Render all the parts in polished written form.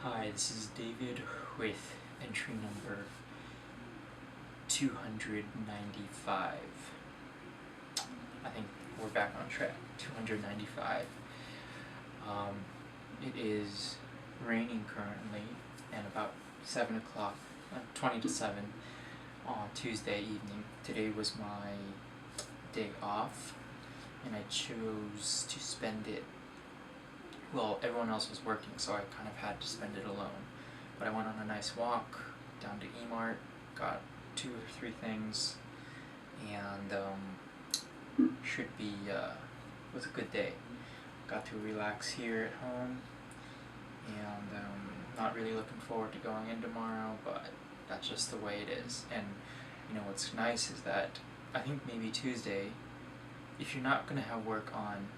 Hi, this is David with entry number 295. I think we're back on track. 295. It is raining currently and about 7 o'clock, 20 to 7 on Tuesday evening. Today was my day off and I chose to spend it. Well, everyone else was working, so I kind of had to spend it alone. But I went on a nice walk down to E-Mart, got 2 or 3 things, and was a good day. Got to relax here at home, and not really looking forward to going in tomorrow, but that's just the way it is. And what's nice is that I think maybe Tuesday, if you're not going to have work on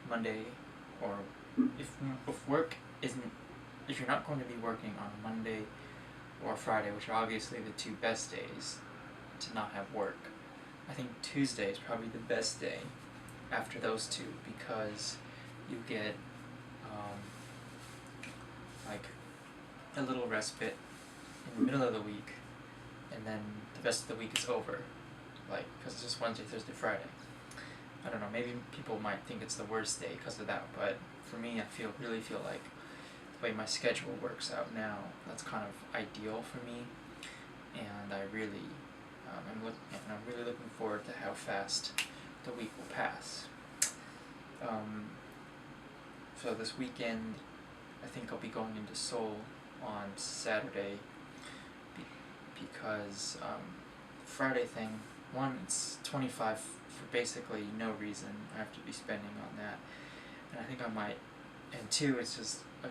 Monday, or if you're not going to be working on Monday or Friday, which are obviously the 2 best days to not have work, I think Tuesday is probably the best day after those 2, because you get like a little respite in the middle of the week, and then the rest of the week is over, because it's just Wednesday, Thursday, Friday. I don't know, maybe people might think it's the worst day because of that, but for me, I really feel like the way my schedule works out now, that's kind of ideal for me, and I'm really looking forward to how fast the week will pass. So this weekend, I think I'll be going into Seoul on Saturday, because Friday thing, one, it's 25 for basically no reason. I have to be spending on that, and I think I might, and 2, it's just a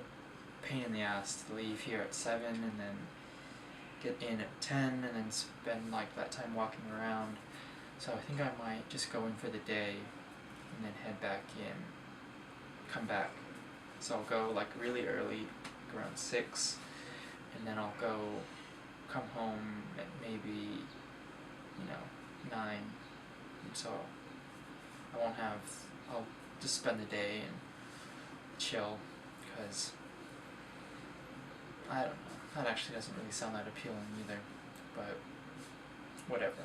pain in the ass to leave here at 7 and then get in at 10 and then spend that time walking around. So I think I might just go in for the day and then head back in, come back. So I'll go really early, around 6, and then I'll come home at maybe 9. So I'll just spend the day and chill, because I don't know, that actually doesn't really sound that appealing either, but whatever.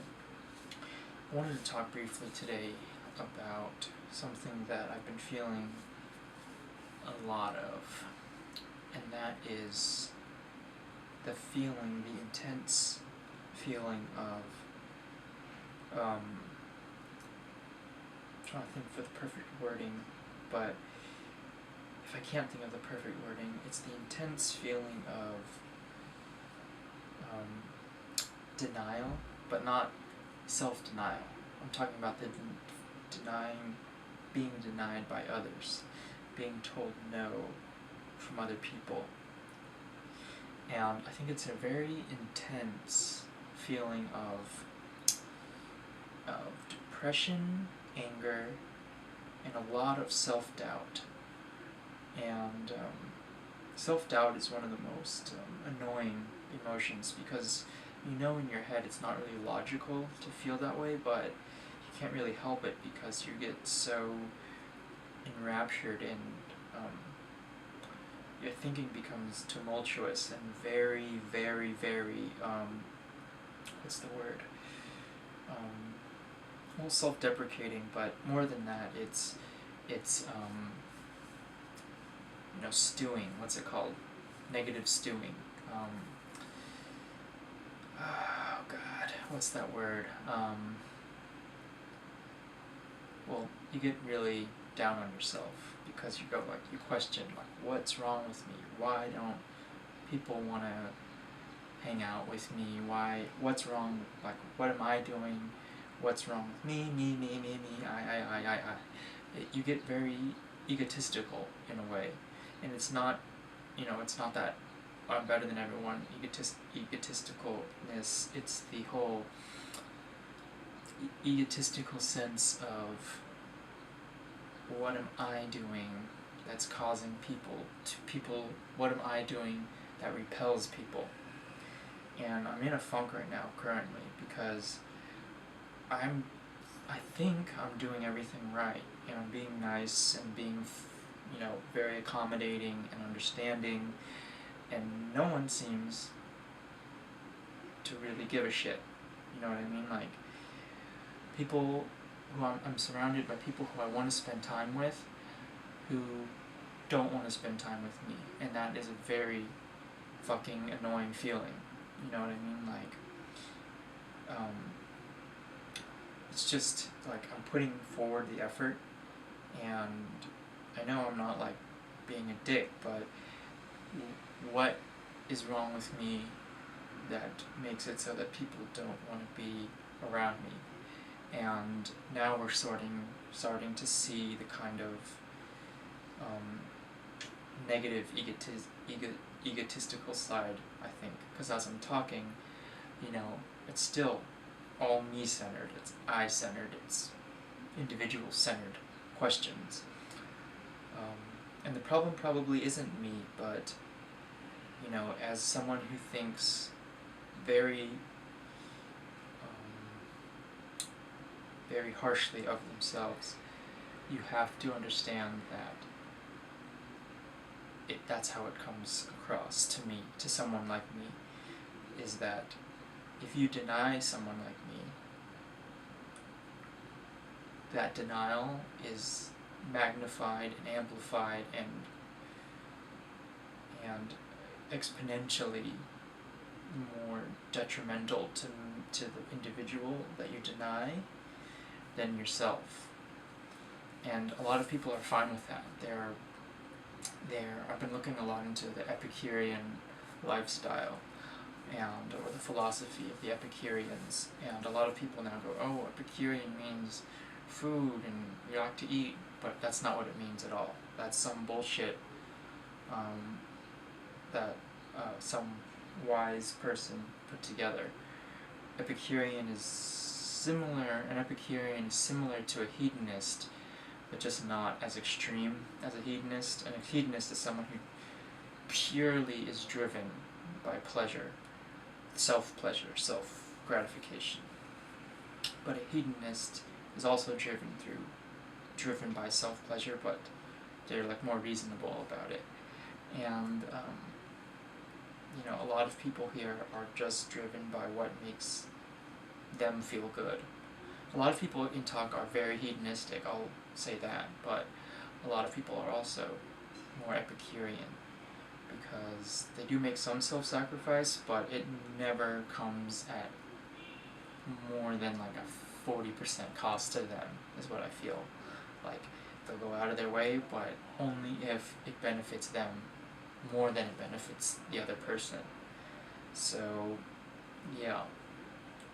I wanted to talk briefly today about something that I've been feeling a lot of, and that is the intense feeling of I'm trying to think for the perfect wording, but if I can't think of the perfect wording, it's the intense feeling of denial, but not self-denial. I'm talking about the being denied by others, being told no from other people. And I think it's a very intense feeling of depression, anger, and a lot of self-doubt. And self-doubt is one of the most annoying emotions, because in your head it's not really logical to feel that way, but you can't really help it because you get so enraptured and your thinking becomes tumultuous and very, very, very, what's the word? Well, self-deprecating, but more than that, it's stewing. What's it called? Negative stewing. Oh God, what's that word? Well, you get really down on yourself because you question, what's wrong with me? Why don't people want to hang out with me? What's wrong? What am I doing? What's wrong with me? I. You get very egotistical in a way, and it's not that I'm better than everyone. Egotisticalness, it's the whole egotistical sense of, what am I doing that's causing what am I doing that repels people? And I'm in a funk right now currently, because I think I'm doing everything right, and I'm being nice and being very accommodating and understanding, and no one seems to really give a shit. You know what I mean? Like, people who I'm surrounded by people who I want to spend time with, who don't want to spend time with me, and that is a very fucking annoying feeling. You know what I mean? Like, it's just like I'm putting forward the effort, and I know I'm not like being a dick, but what is wrong with me that makes it so that people don't want to be around me? And now we're starting to see the kind of negative egotistical side, I think, because as I'm talking, it's still all me-centered, it's I-centered, it's individual-centered questions. And the problem probably isn't me, but, as someone who thinks very harshly of themselves, you have to understand that that's how it comes across to me, to someone like me, is that if you deny someone like me, that denial is magnified and amplified and exponentially more detrimental to the individual that you deny than yourself. And a lot of people are fine with that. I've been looking a lot into the Epicurean lifestyle or the philosophy of the Epicureans, and a lot of people now go, oh, Epicurean means food and you like to eat, but that's not what it means at all. That's some bullshit that some wise person put together. An Epicurean is similar to a hedonist, but just not as extreme as a hedonist. And a hedonist is someone who purely is driven by pleasure, self-pleasure, self-gratification. But a hedonist is also driven by self-pleasure, but they're like more reasonable about it. And a lot of people here are just driven by what makes them feel good. A lot of people in talk are very hedonistic, I'll say that, but a lot of people are also more Epicurean, because they do make some self-sacrifice, but it never comes at more than like a 40% cost to them, is what I feel. Like, they'll go out of their way, but only if it benefits them more than it benefits the other person. So, yeah,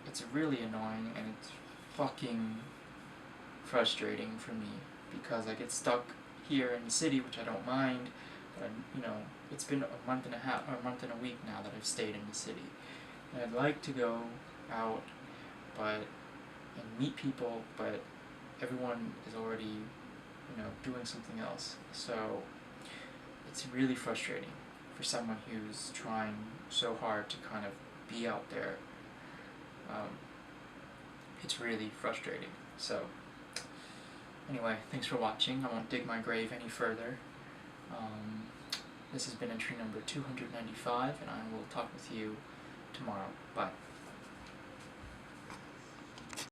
it's really annoying, and it's fucking frustrating for me, because I get stuck here in the city, which I don't mind, but it's been a month and a week now that I've stayed in the city, and I'd like to go out and meet people, but everyone is already doing something else. So it's really frustrating for someone who's trying so hard to kind of be out there. It's really frustrating. So anyway, thanks for watching. I won't dig my grave any further. This has been entry number 295, and I will talk with you tomorrow. Bye.